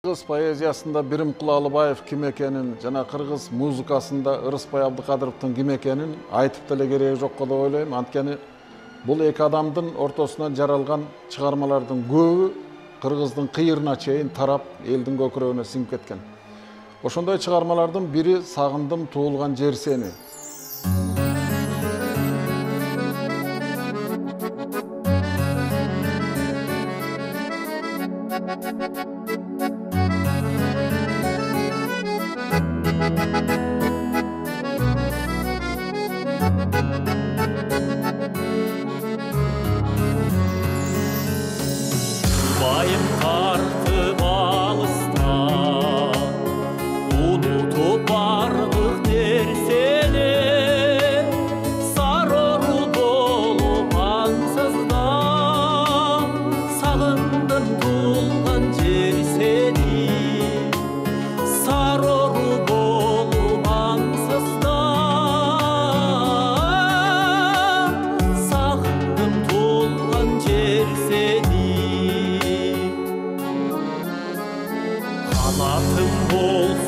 Kırgız poeziyasında Birimkul Alыбаев kim ekenin, jana kırgız muzikasında Ырысбай Абдыкадыровдун kim ekenin aytıp деле кереги жок деп ойлойм. Анткени бул эки адамдын ортосунан жаралган чыгармалардын көбү кыргыздын кыйырына чейин тарап, элдин көкүрөгүнө сиңип кеткен. Ошондой чыгармалардын бири Сагындым туулган жер сени. Bayım tartıp alıstan, unutup bardık derseni, saroru dolup ansızdan, sağındım tulgan cer seni, saroru dolup ansızdan, sağındım tulgan cer seni. Kanatım olsun